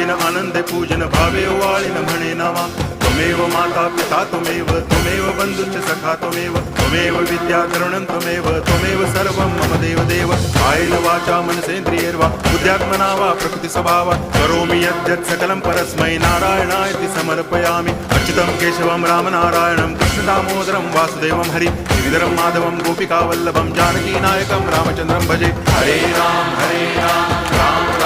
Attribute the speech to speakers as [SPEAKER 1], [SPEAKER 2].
[SPEAKER 1] पूजेन आनंदे पूजन भावे वाळिन म्हणे नामा त्वमेव माता पिता त्वमेव बंधुश्च सखा त्वमेव विद्या तरुणं त्वमेव सर्वं मम देव कायेन वाचा मनसेन्द्रियैर्वा बुद्ध्यात्मना वा प्रकृति स्वभावात् करोमि यद्यत् सकलं परस्मै नारायणायति समर्पयामि अच्युतं केशवं रामनारायणं कृष्णदामोदरं वासुदेवं हरि गिरिधरं माधवं गोपिकावल्लभं जानकीनायकं रामचन्द्रं भजे हरे राम राम